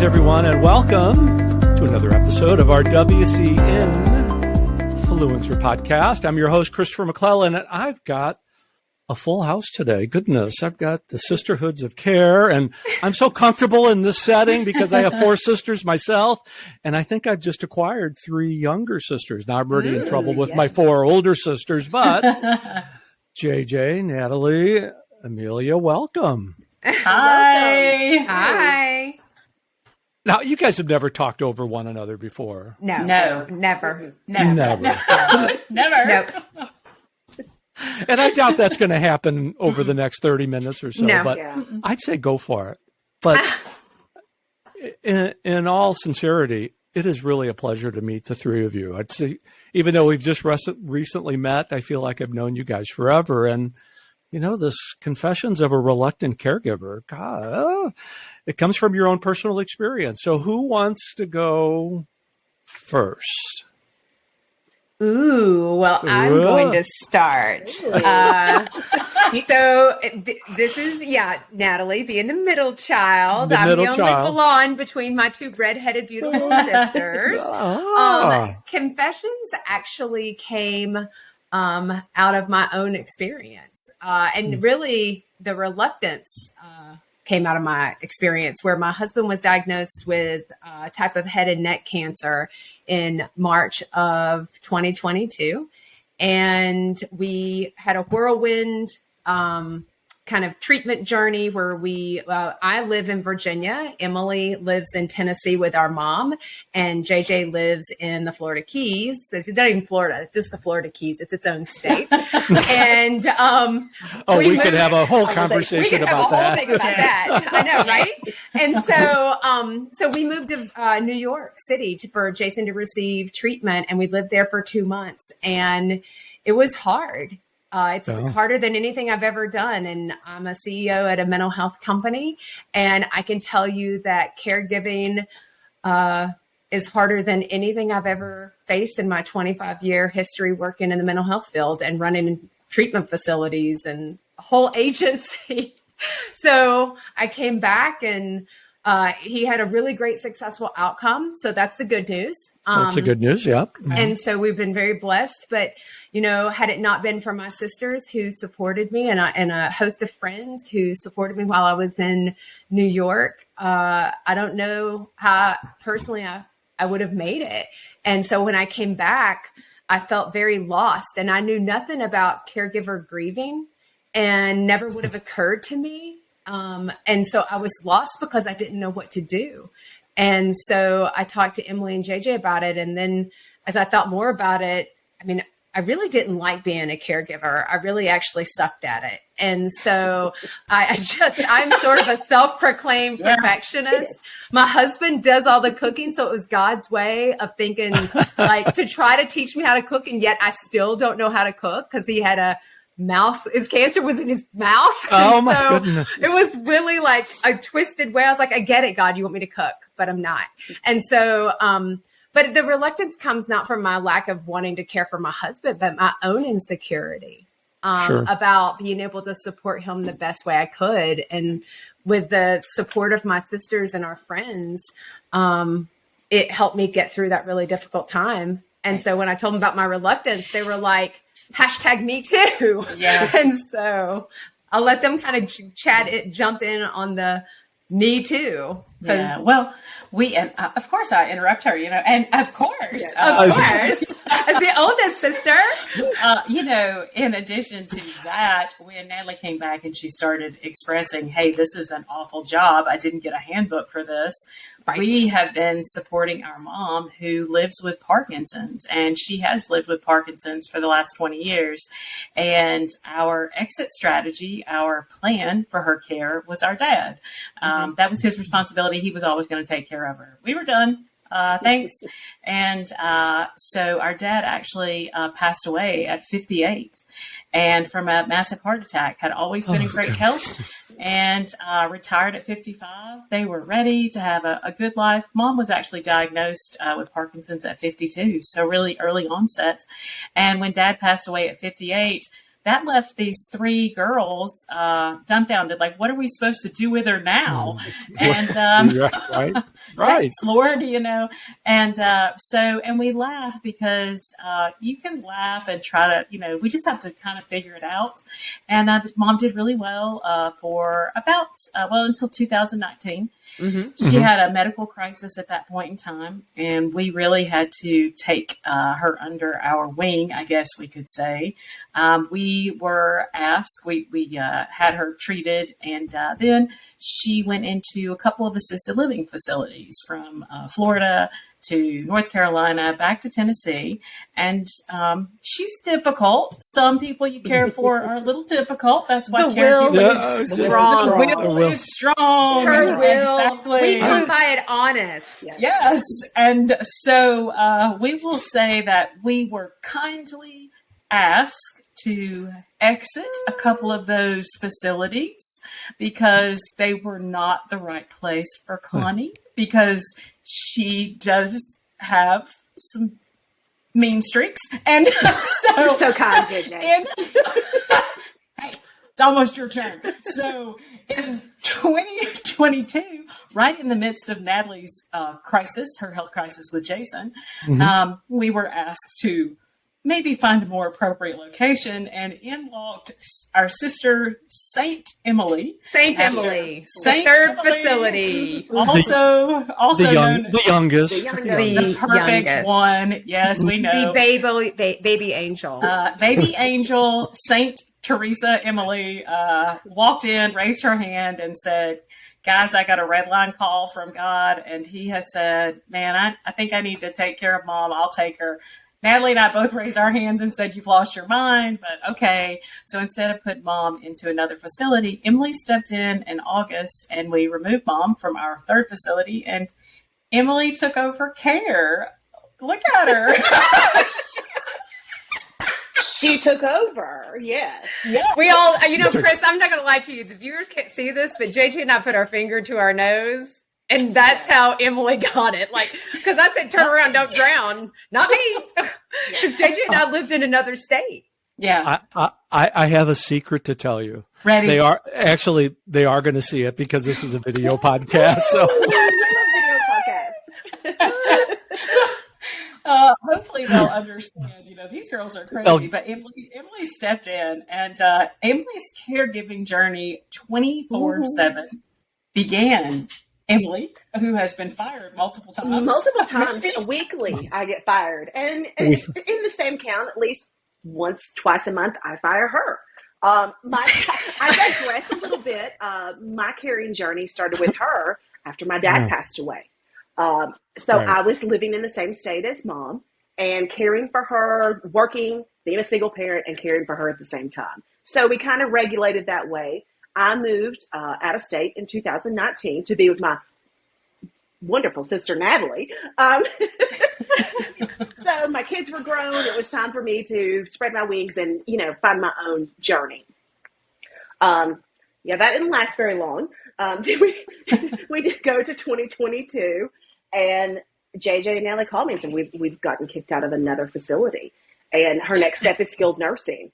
Greetings, everyone, and welcome to another episode of our WCN-Fluencer podcast. I'm your host, Christopher McClellan, and I've got a full house today. Goodness, I've got the Sisterhoods of Care, and I'm so comfortable in this setting because I have 4 sisters myself, and I think I've just acquired 3 younger sisters. Now, I'm already in trouble with my 4 older sisters, but JJ, Natalie, Emilie, welcome. Hi. Hi. Now, you guys have never talked over one another before. No. Never. Nope. And I doubt that's going to happen over the next 30 minutes or so, No. but Yeah. I'd say go for it. But in all sincerity, it is really a pleasure to meet the 3 of you. I'd say, even though we've just recently met, I feel like I've known you guys forever. And, you know, this Confessions of a Reluctant Caregiver, God, it comes from your own personal experience. So who wants to go first? Ooh, well, I'm going to start. This is, Natalie being the middle child. I'm the only blonde between my 2 redheaded, beautiful sisters. Confessions actually came out of my own experience. And really, the reluctance came out of my experience where my husband was diagnosed with a type of head and neck cancer in March of 2022. And we had a whirlwind kind of treatment journey where I live in Virginia. Emilie lives in Tennessee with our mom, and JJ lives in the Florida Keys. It's not even Florida, it's just the Florida Keys. It's its own state. And we could have a whole conversation about that. We could have a whole thing about that. I know, right? And so we moved to New York City for Jason to receive treatment, and we lived there for 2 months, and it was hard. It's harder than anything I've ever done. And I'm a CEO at a mental health company. And I can tell you that caregiving is harder than anything I've ever faced in my 25-year history working in the mental health field and running treatment facilities and a whole agency. So I came back, and he had a really great, successful outcome. So that's the good news. That's the good news. Yeah. And so we've been very blessed, but you know, had it not been for my sisters who supported me and a host of friends who supported me while I was in New York, I don't know how personally I would have made it. And so when I came back, I felt very lost, and I knew nothing about caregiver grieving and never would have occurred to me. And so I was lost because I didn't know what to do. And so I talked to Emilie and JJ about it. And then as I thought more about it, I mean, I really didn't like being a caregiver. I really actually sucked at it. And so I'm sort of a self-proclaimed perfectionist. My husband does all the cooking. So it was God's way of thinking, like, to try to teach me how to cook. And yet I still don't know how to cook because he had his cancer was in his mouth. Oh my goodness. It was really like a twisted way. I was like, I get it, God, you want me to cook, but I'm not. And so, but the reluctance comes not from my lack of wanting to care for my husband, but my own insecurity about being able to support him the best way I could. And with the support of my sisters and our friends, it helped me get through that really difficult time. And so when I told them about my reluctance, they were like, #me too. Yeah. And so I'll let them kind of jump in on the me too. Yeah. Well, and of course I interrupt her, and of course, as the oldest sister, in addition to that, when Natalie came back and she started expressing, hey, this is an awful job. I didn't get a handbook for this. Right. We have been supporting our mom who lives with Parkinson's, and she has lived with Parkinson's for the last 20 years. And our exit strategy, our plan for her care was our dad. That was his responsibility. He was always going to take care of her. We were done. Thanks. And so our dad actually passed away at 58 and from a massive heart attack, had always been in great health and retired at 55. They were ready to have a good life. Mom was actually diagnosed with Parkinson's at 52, so really early onset. And when Dad passed away at 58, that left these 3 girls dumbfounded. Like, what are we supposed to do with her now? And right. Thanks, Lord, and we laugh because you can laugh and try to, we just have to kind of figure it out. And Mom did really well for about until 2019. She had a medical crisis at that point in time, and we really had to take her under our wing, I guess we could say. We were asked, we had her treated, and then she went into a couple of assisted living facilities from Florida to North Carolina, back to Tennessee. And she's difficult. Some people you care for are a little difficult. That's why caregiving is strong. The will is strong. Her will. Exactly. We come by it honest. Yes. And so we will say that we were kindly asked to exit a couple of those facilities because they were not the right place for Connie, because she does have some mean streaks. And so you're so kind, JJ. Hey, it's almost your turn. So in 2022, right in the midst of Natalie's crisis, her health crisis with Jason, we were asked to maybe find a more appropriate location, and in walked our sister, Saint Emilie. Saint Emilie, the third facility. Also known as the youngest. The perfect youngest one. Yes, we know. The baby angel. Baby angel, Saint Teresa Emilie, walked in, raised her hand, and said, guys, I got a red line call from God, and he has said, man, I think I need to take care of Mom. I'll take her. Natalie and I both raised our hands and said, you've lost your mind, but okay. So instead of putting Mom into another facility, Emilie stepped in August, and we removed Mom from our third facility, and Emilie took over care. Look at her. She took over. Yes. We all, Chris, I'm not going to lie to you. The viewers can't see this, but JJ and I put our finger to our nose. And that's how Emilie got it. Like, because I said, turn around, don't drown. Not me. Because JJ and I lived in another state. Yeah. I have a secret to tell you. Ready? They are going to see it because this is a video podcast. So. Video podcast. Hopefully they'll understand, these girls are crazy, but Emilie stepped in, and Emilie's caregiving journey 24/7 began. Emilie, who has been fired multiple times. Weekly, I get fired. And in the same count, at least twice a month, I fire her. I digress a little bit. My caring journey started with her after my dad passed away. I was living in the same state as Mom and caring for her, working, being a single parent, and caring for her at the same time. So we kind of regulated that way. I moved out of state in 2019 to be with my wonderful sister, Natalie. So my kids were grown. It was time for me to spread my wings and, find my own journey. That didn't last very long. We did go to 2022, and JJ and Natalie called me and said, we've gotten kicked out of another facility, and her next step is skilled nursing.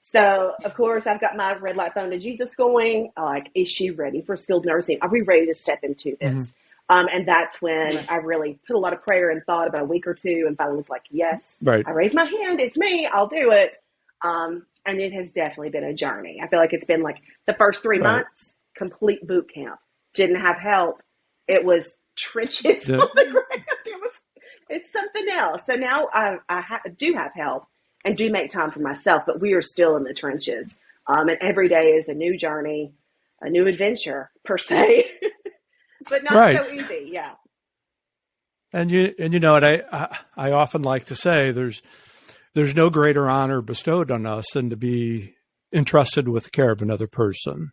So, of course, I've got my red light phone to Jesus going, like, is she ready for skilled nursing? Are we ready to step into this? And that's when I really put a lot of prayer and thought about a week or two, and finally was like, yes, I raised my hand. It's me. I'll do it. And it has definitely been a journey. I feel like it's been like the first 3 months, complete boot camp. Didn't have help. It was trenches on the ground. It's something else. So now I do have help and do make time for myself, but we are still in the trenches. And every day is a new journey, a new adventure per se, but not so easy. Yeah. And you know what I often like to say, there's no greater honor bestowed on us than to be entrusted with the care of another person.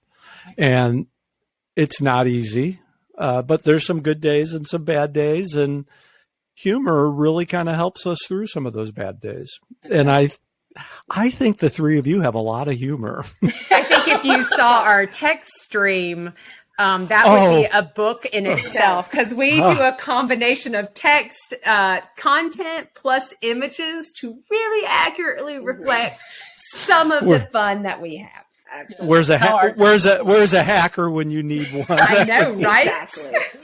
And it's not easy, but there's some good days and some bad days, and humor really kind of helps us through some of those bad days. And I think the three of you have a lot of humor. I think if you saw our text stream, That would be a book in itself, because we do a combination of text content plus images to really accurately reflect some of the fun that we have. Where's a hacker when you need one? I know, right? Exactly.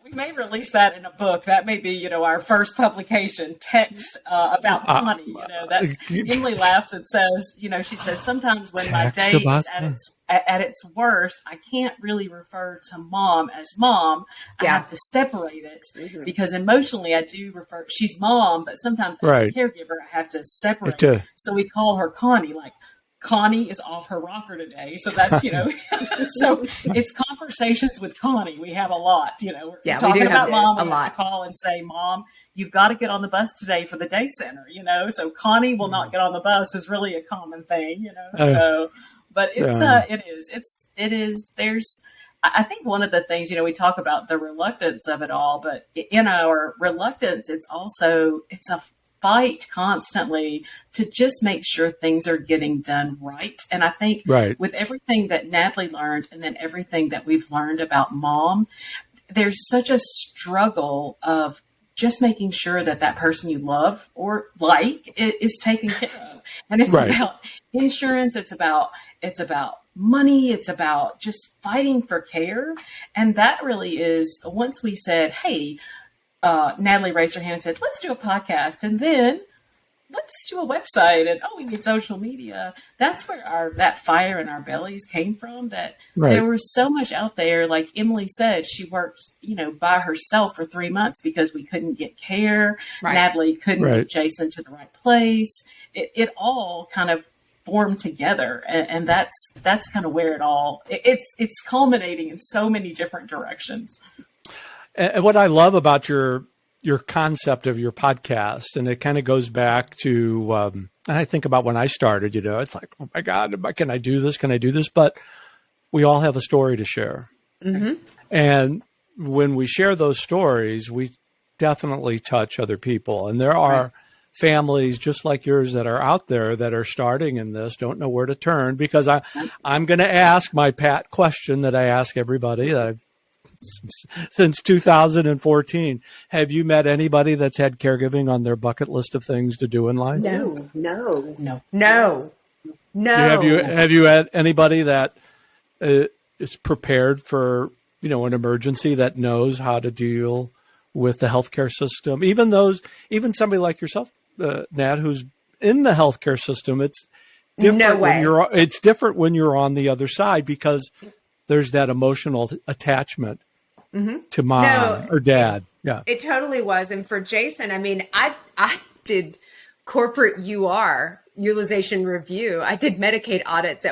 We may release that in a book. That may be, our first publication, text about money. That's Emilie laughs and says, she says, sometimes when my day is at its worst, I can't really refer to mom as mom. I have to separate it because emotionally I do refer. She's mom, but sometimes as a caregiver I have to separate. So we call her Connie, like, Connie is off her rocker today. So that's, so it's conversations with Connie. We have a lot, we're talking about mom. We have to call and say, Mom, you've got to get on the bus today for the day center, so Connie will not get on the bus is really a common thing, so, but it is, there's, I think one of the things, we talk about the reluctance of it all, but in our reluctance, it's a fight constantly to just make sure things are getting done right. And I think with everything that Natalie learned and then everything that we've learned about mom, there's such a struggle of just making sure that person you love or like is taken care of. And it's about insurance. It's about money. It's about just fighting for care. And that really is, once we said, hey, Natalie raised her hand and said, let's do a podcast. And then let's do a website. And, we need social media. That's where that fire in our bellies came from, that there was so much out there. Like Emilie said, she worked, by herself for 3 months because we couldn't get care. Natalie couldn't get Jason to the right place. It all kind of formed together. And that's kind of where it all, it's culminating in so many different directions. And what I love about your concept of your podcast, and it kind of goes back to, and I think about when I started, it's like, oh my God, can I do this? Can I do this? But we all have a story to share. Mm-hmm. And when we share those stories, we definitely touch other people. And there are families just like yours that are out there that are starting in this, don't know where to turn, because I'm going to ask my pat question that I ask everybody that I've since 2014. Have you met anybody that's had caregiving on their bucket list of things to do in life? No. Have you had anybody that is prepared for, an emergency, that knows how to deal with the healthcare system? Even somebody like yourself, Nat, who's in the healthcare system, it's different it's different when you're on the other side, because there's that emotional attachment to mom or dad. Yeah, it totally was. And for Jason, I mean, I did corporate utilization review. I did Medicaid audits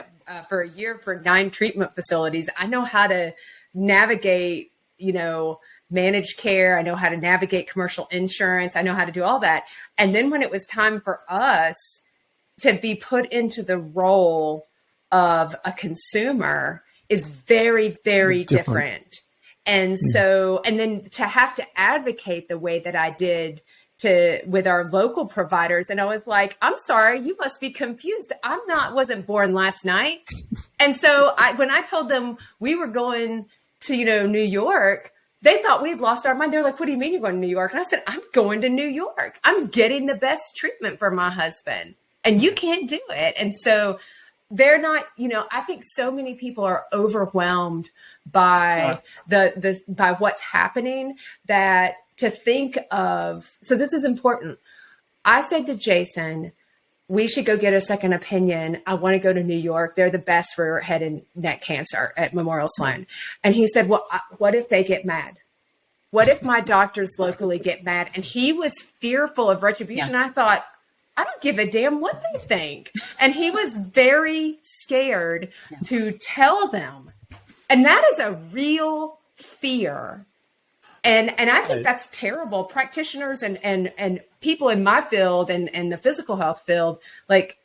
for a year for 9 treatment facilities. I know how to navigate, managed care. I know how to navigate commercial insurance. I know how to do all that. And then when it was time for us to be put into the role of a consumer is very, very different. And so, and then to have to advocate the way that I did with our local providers. And I was like, I'm sorry, you must be confused. Wasn't born last night. And so when I told them we were going to, New York, they thought we'd lost our mind. They're like, what do you mean you're going to New York? And I said, I'm going to New York. I'm getting the best treatment for my husband, and you can't do it. And so they're not, I think so many people are overwhelmed by by what's happening, that to think of, so this is important. I said to Jason, we should go get a second opinion. I want to go to New York. They're the best for head and neck cancer at Memorial Sloan. And he said, well, what if they get mad? What if my doctors locally get mad? And he was fearful of retribution. I thought, I don't give a damn what they think. And he was very scared to tell them. And that is a real fear. And I think that's terrible. Practitioners and people in my field and the physical health field, like,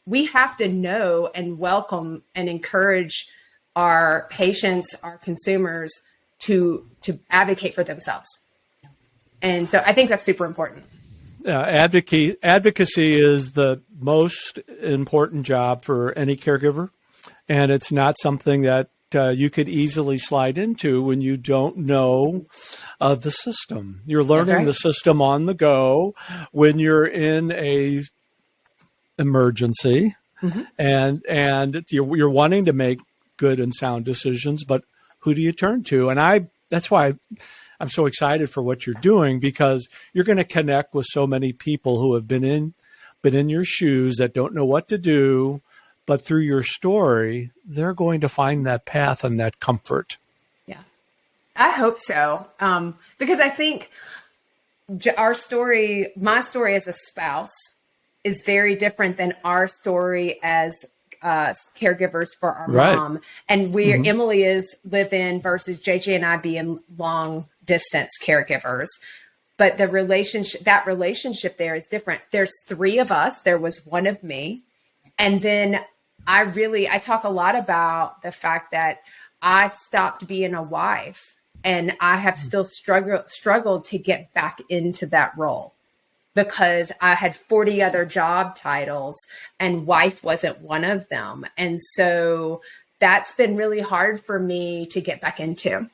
we have to know and welcome and encourage our patients, our consumers to advocate for themselves. And so I think that's super important. Advocacy is the most important job for any caregiver. And it's not something that you could easily slide into when you don't know the system. You're learning the system on the go when you're in a emergency, and you're wanting to make good and sound decisions, but who do you turn to? And that's why I'm so excited for what you're doing, because you're going to connect with so many people who have been in your shoes that don't know what to do, but through your story, they're going to find that path and that comfort. Yeah, I hope so. Because I think my story as a spouse is very different than our story as caregivers for our mom. And Emilie is live-in versus JJ and I being long distance caregivers. But that relationship there is different. There's 3 of us. There was 1 of me. And then I talk a lot about the fact that I stopped being a wife, and I have still struggled to get back into that role, because I had 40 other job titles and wife wasn't one of them. And so that's been really hard for me to get back into.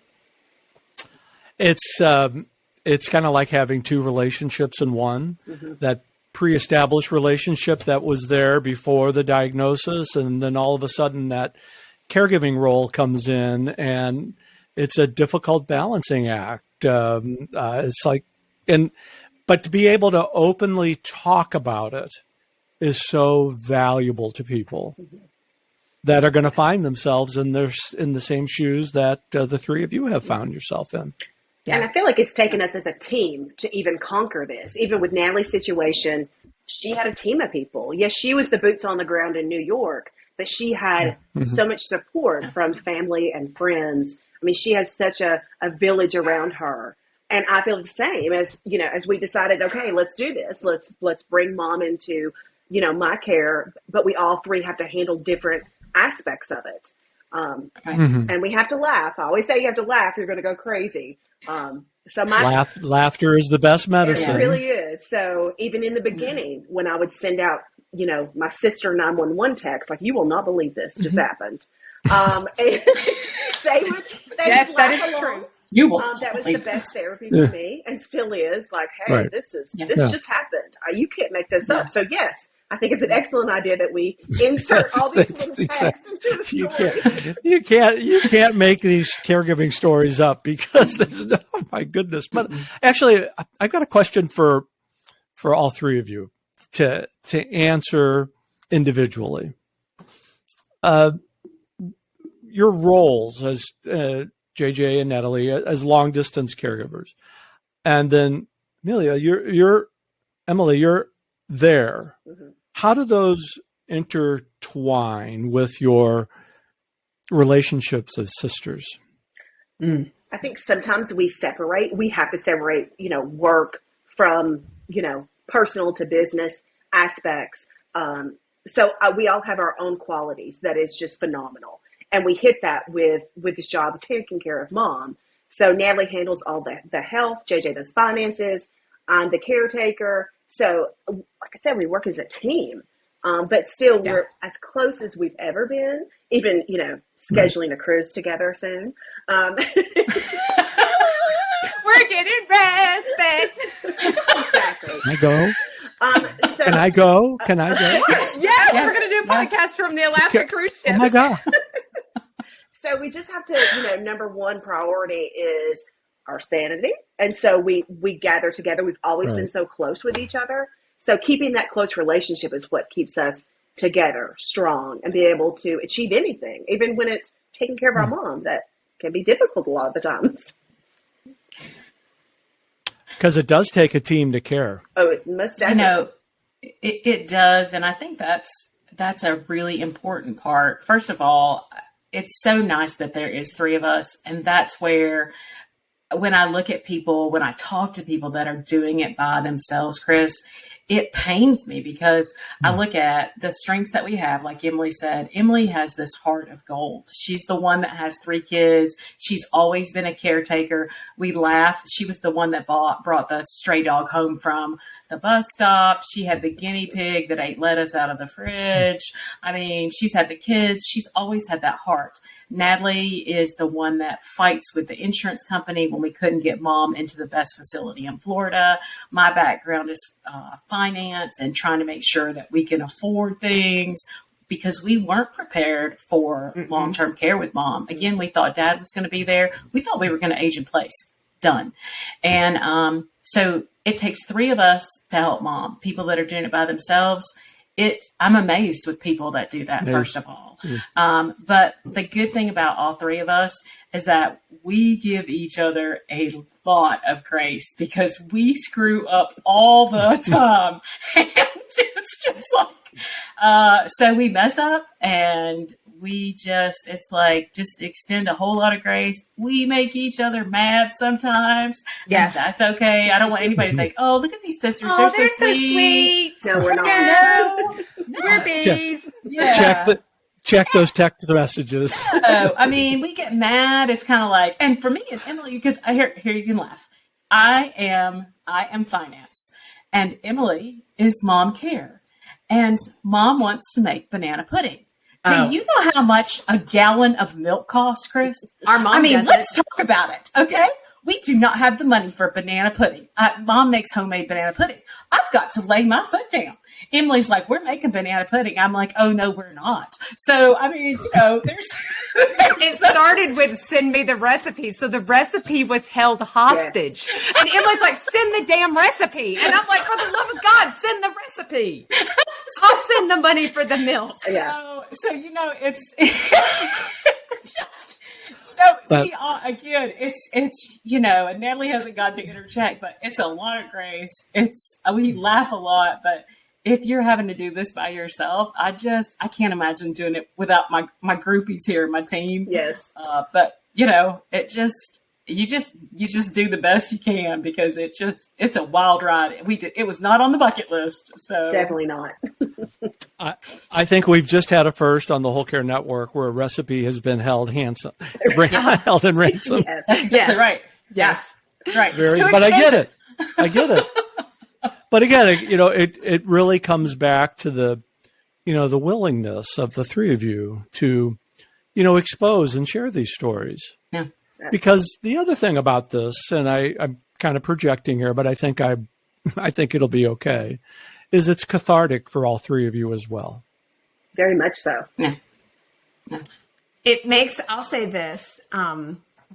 It's kind of like having 2 relationships in one. That pre-established relationship that was there before the diagnosis, and then all of a sudden that caregiving role comes in, and it's a difficult balancing act. It's like, but to be able to openly talk about it is so valuable to people that are going to find themselves in the same shoes that the 3 of you have found yourself in. Yeah. And I feel like it's taken us as a team to even conquer this. Even with Natalie's situation, she had a team of people. Yes, she was the boots on the ground in New York, but she had so much support from family and friends. I mean, she had such a village around her. And I feel the same as we decided, okay, let's do this. Let's bring mom into, my care, but we all 3 have to handle different aspects of it. And we have to laugh. I always say you have to laugh. You're going to go crazy. Laughter is the best medicine. It really is. So even in the beginning, when I would send out, my sister 911 text, like, you will not believe this just happened. And they would yes, that is along. true. You will. That was the best therapy for me, and still is. Like, hey, this just happened. You can't make this up. So yes, I think it's an excellent idea that we insert all these little texts into the story. You can't make these caregiving stories up, because there's oh my goodness. But actually, I've got a question for all 3 of you to answer individually. Your roles as JJ and Natalie as long distance caregivers, and then Emilie, you're there. How do those intertwine with your relationships as sisters? I think sometimes we have to separate, work from, personal to business aspects. So we all have our own qualities that is just phenomenal. And we hit that with this job of taking care of mom. So Natalie handles all the health, JJ does finances, I'm the caretaker. So like I said, we work as a team, but still we're as close as we've ever been, even, scheduling a cruise together soon. We're getting rested. Exactly. Can I go? Can I go? Yes, we're going to do a podcast from the Alaska cruise ship. Oh my God. So we just have to, number one priority is our sanity. And so we gather together. We've always been so close with each other. So keeping that close relationship is what keeps us together, strong, and be able to achieve anything, even when it's taking care of our mom. That can be difficult a lot of the times. Because it does take a team to care. Oh, it must definitely. It does. And I think that's a really important part. First of all, it's so nice that there is 3 of us. And that's where, when I look at people, when I talk to people that are doing it by themselves, Chris, it pains me because I look at the strengths that we have. Like Emilie said, Emilie has this heart of gold. She's the one that has 3 kids. She's always been a caretaker. We laugh. She was the one that brought the stray dog home from the bus stop. She had the guinea pig that ate lettuce out of the fridge. I mean, she's had the kids. She's always had that heart. Natalie is the one that fights with the insurance company when we couldn't get mom into the best facility in Florida. My background is finance and trying to make sure that we can afford things because we weren't prepared for long-term care with mom. Again, we thought dad was going to be there. We thought we were going to age in place. Done. And so it takes 3 of us to help mom. People that are doing it by themselves, I'm amazed with people that do that, first of all. But the good thing about all 3 of us is that we give each other a lot of grace because we screw up all the time. And it's just like, so we mess up and we just extend a whole lot of grace. We make each other mad sometimes. Yes. That's okay. I don't want anybody to think, oh, look at these sisters. Oh, they're so sweet. No, we're not. No, we're bees. Yeah. Check those text messages. So, I mean, we get mad. It's kind of like, and for me and Emilie, because here you can laugh. I am finance, and Emilie is mom care, and mom wants to make banana pudding. Do you know how much a gallon of milk costs, Chris? Our mom let's talk about it, okay? We do not have the money for banana pudding. Mom makes homemade banana pudding. I've got to lay my foot down. Emilie's like, we're making banana pudding. I'm like, oh, no, we're not. So, I mean, there's it started with send me the recipe. So the recipe was held hostage. Yes. And Emily's like, send the damn recipe. And I'm like, for the love of God, send the recipe. I'll send the money for the milk. Yeah. So it's just, again, it's, and Natalie hasn't got to interject, but it's a lot of grace. We laugh a lot, but if you're having to do this by yourself, I can't imagine doing it without my groupies here, my team. Yes. But it just, you just do the best you can because it's a wild ride. It was not on the bucket list. So definitely not. I think we've just had a first on the Whole Care Network where a recipe has been held in ransom. Yes. That's exactly right. Yes. Right. But I get it. But again, it really comes back to the willingness of the 3 of you to, expose and share these stories. Yeah. Because the other thing about this, and I'm kind of projecting here, but I think it'll be okay, is it's cathartic for all 3 of you as well. Very much so. Yeah. I'll say this,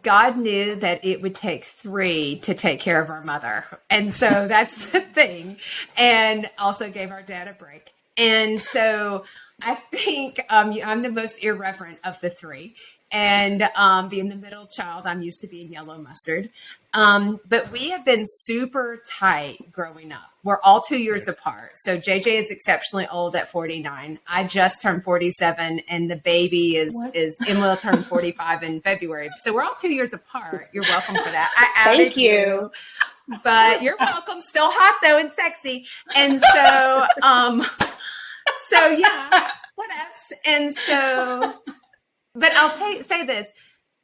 God knew that it would take 3 to take care of our mother. And so that's the thing. And also gave our dad a break. And so I think I'm the most irreverent of the 3. And being the middle child, I'm used to being yellow mustard. But we have been super tight growing up. We're all 2 years apart. So JJ is exceptionally old at 49. I just turned 47, and the baby is Emilie turned 45 in February. So we're all 2 years apart. You're welcome for that. I added Thank you. But you're welcome. Still hot though and sexy. And so, so yeah, what else? And so. But I'll say this,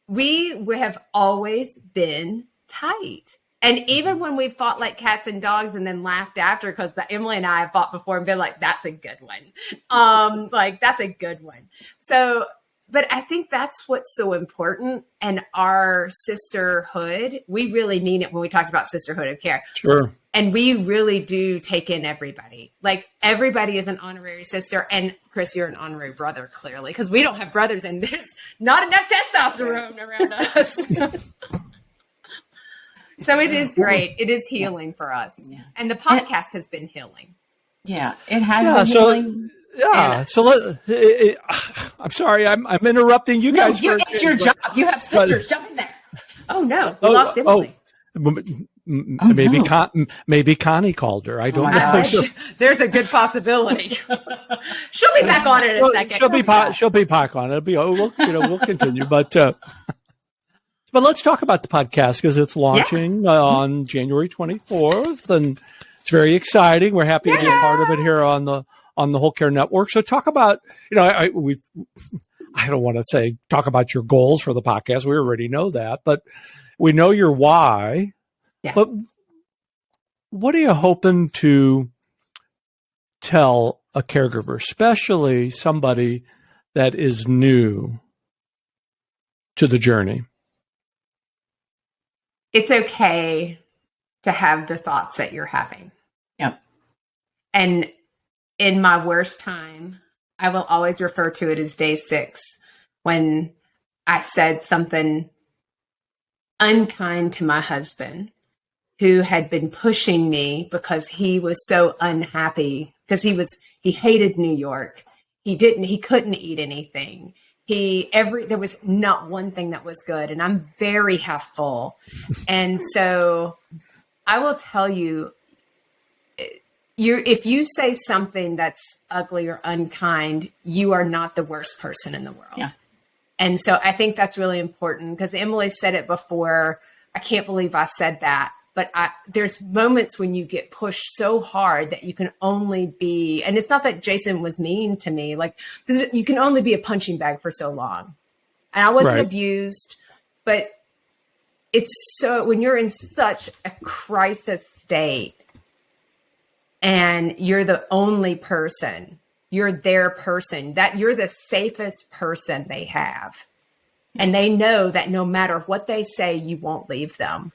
we have always been tight. And even when we fought like cats and dogs and then laughed after, because Emilie and I have fought before and been like, that's a good one. That's a good one. So, but I think that's what's so important. And our sisterhood, we really mean it when we talk about Sisterhood of Care. Sure. And we really do take in everybody. Like everybody is an honorary sister. And Chris, you're an honorary brother, clearly, because we don't have brothers and there's not enough testosterone around us. So it is great. It is healing for us. Yeah. And the podcast has been healing. Yeah, it has been healing. Yeah. So I'm sorry, I'm interrupting you guys. It's your job. You have sisters. Jump in there. Oh, no. We lost Emilie. Maybe Connie called her. I don't know. There's a good possibility. She'll be back on it in a second. She'll be back on it. We'll continue. But let's talk about the podcast because it's launching on January 24th, and It's very exciting. We're happy to be a part of it here on the Whole Care Network. So talk about, I don't want to say talk about your goals for the podcast. We already know that, but we know your why. Yeah. But what are you hoping to tell a caregiver, especially somebody that is new to the journey? It's okay to have the thoughts that you're having. Yep. And in my worst time, I will always refer to it as day 6, when I said something unkind to my husband, who had been pushing me because he was so unhappy, because he hated New York. He couldn't eat anything. There was not one thing that was good. And I'm very half full. And so I will tell you, if you say something that's ugly or unkind, you are not the worst person in the world. Yeah. And so I think that's really important, because Emilie said it before. I can't believe I said that. But there's moments when you get pushed so hard that you can only be, and it's not that Jason was mean to me, like you can only be a punching bag for so long. And I wasn't abused, but it's so, when you're in such a crisis state and you're the only person, you're their person, that you're the safest person they have. And they know that no matter what they say, you won't leave them.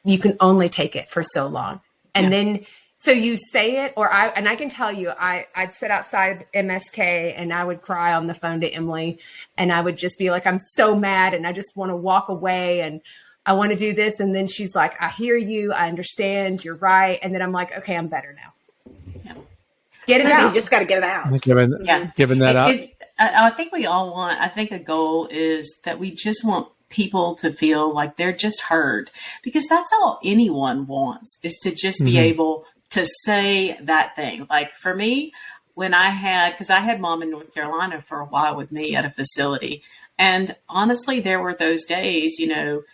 You can only take it for so long. And then, so you say it, and I can tell you, I'd sit outside MSK and I would cry on the phone to Emilie, and I would just be like, I'm so mad and I just want to walk away and I want to do this. And then she's like, I hear you. I understand. You're right. And then I'm like, okay, I'm better now. Yeah. Get it out. You just got to get it out. Giving that up. I think we all want, I think the goal is that we just want people to feel like they're just heard, because that's all anyone wants, is to just be able to say that thing. Like for me, when because I had mom in North Carolina for a while with me at a facility. And honestly, there were those days, and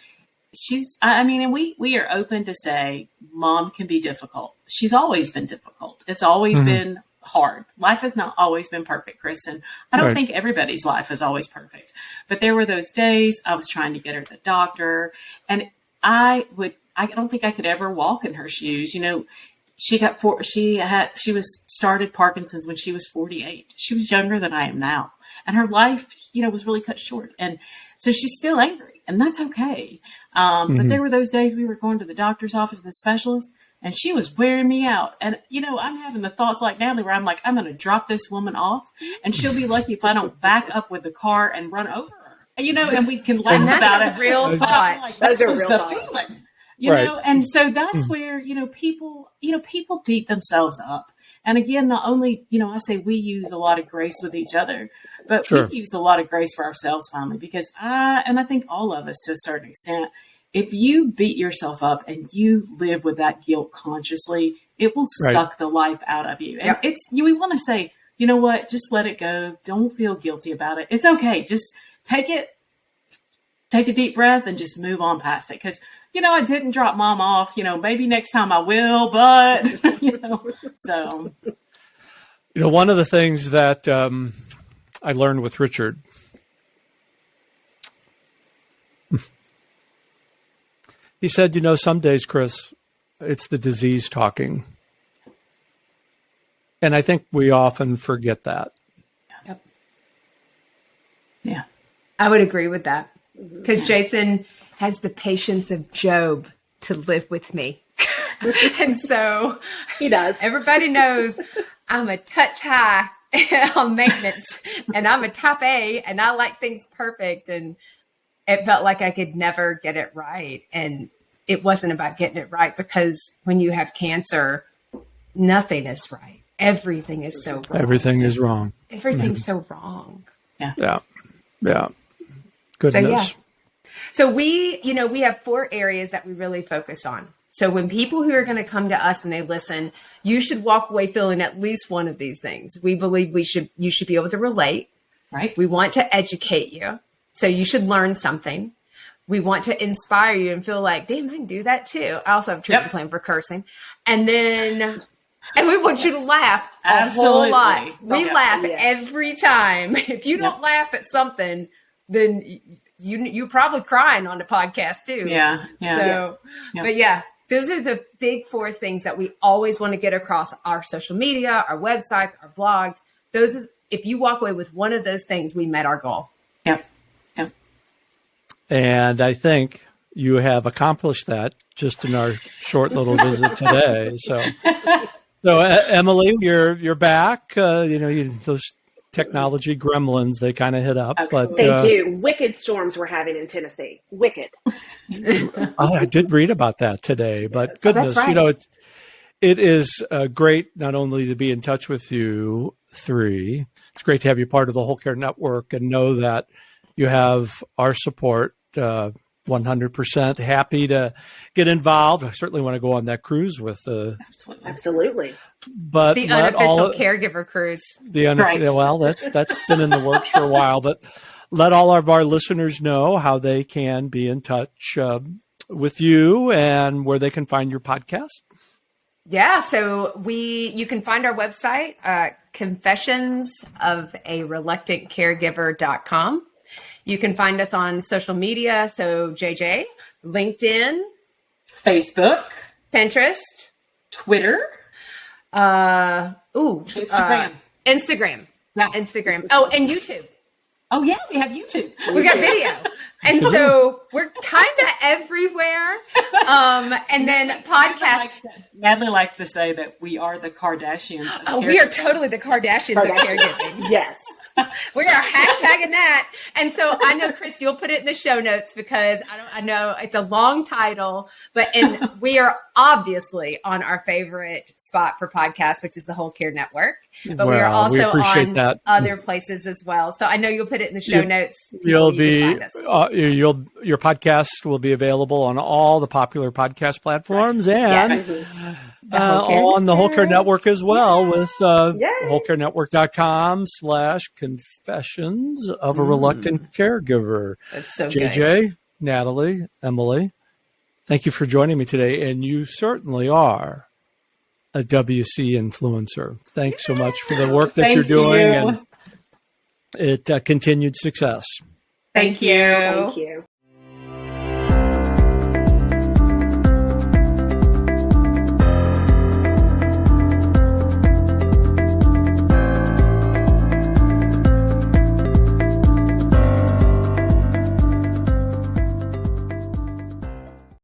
we are open to say mom can be difficult. She's always been difficult. It's always been hard. Life has not always been perfect, Kristen. I don't think everybody's life is always perfect, but there were those days I was trying to get her to the doctor, and I don't think I could ever walk in her shoes. She was started Parkinson's when she was 48. She was younger than I am now, and her life, was really cut short. And so she's still angry, and that's okay. But there were those days we were going to the doctor's office, the specialist, and she was wearing me out. And, I'm having the thoughts like Natalie, where I'm like, I'm going to drop this woman off, and she'll be lucky if I don't back up with the car and run over her, and we can laugh about it. That's a real thought. Like, Those are was real the thoughts. feeling, know? And so that's where, people beat themselves up. And again, not only, I say we use a lot of grace with each other, but we use a lot of grace for ourselves finally, because I think all of us to a certain extent, if you beat yourself up and you live with that guilt consciously, it will suck the life out of you. And we want to say, you know what, just let it go. Don't feel guilty about it. It's okay. Just take a deep breath and just move on past it. Because, I didn't drop mom off, maybe next time I will, but, so. One of the things that I learned with Richard, he said, some days, Chris, it's the disease talking. And I think we often forget that. Yep. Yeah. I would agree with that, because Jason has the patience of Job to live with me. And so he does. Everybody knows I'm a touch high on maintenance, and I'm a type A, and I like things perfect. And it felt like I could never get it right. And it wasn't about getting it right, because when you have cancer, nothing is right. Everything is so wrong. Everything is wrong. Everything's so wrong. Yeah. Goodness. So we have 4 areas that we really focus on. So when people who are going to come to us and they listen, you should walk away feeling at least one of these things. We believe you should be able to relate. Right. We want to educate you. So you should learn something. we want to inspire you and feel like, damn, I can do that too. I also have a treatment plan for cursing. And we want you to laugh a whole lot. We laugh every time. If you don't laugh at something, then you're probably crying on the podcast too. But those are the big 4 things that we always want to get across our social media, our websites, our blogs. If you walk away with one of those things, we met our goal. Yep. And I think you have accomplished that just in our short little visit today. So Emilie, you're back. Those technology gremlins, they kind of hit up. But they do. Wicked storms we're having in Tennessee. Wicked. I did read about that today, but goodness, right. it is great not only to be in touch with you 3. It's great to have you part of the Whole Care Network and know that you have our support. 100% happy to get involved. I certainly want to go on that cruise with absolutely. But the unofficial caregiver cruise. Well, that's been in the works for a while. But let all of our listeners know how they can be in touch with you and where they can find your podcast. Yeah, so you can find our website, confessionsofareluctantcaregiver.com. You can find us on social media. So JJ, LinkedIn, Facebook, Pinterest, Twitter, Instagram. Yeah. Instagram. Oh, and YouTube. Oh yeah, we have YouTube. We got video. And so we're kind of everywhere. And then podcasts. Natalie likes to say that we are the Kardashians. We are totally the Kardashians of caregiving. Yes. We are hashtagging that. And so I know, Chris, you'll put it in the show notes because I know it's a long title, and we are obviously on our favorite spot for podcasts, which is the Whole Care Network. But we are also on other places as well. So I know you'll put it in the show notes. Your podcast will be available on all the popular podcast platforms and on the Whole Care Network as well with wholecarenetwork.com/confessions of a reluctant caregiver. That's so JJ, good. Natalie, Emilie, thank you for joining me today. And you certainly are a WCN-Fluencer. Thanks so much for the work that you're doing and continued success. Thank you. Thank you.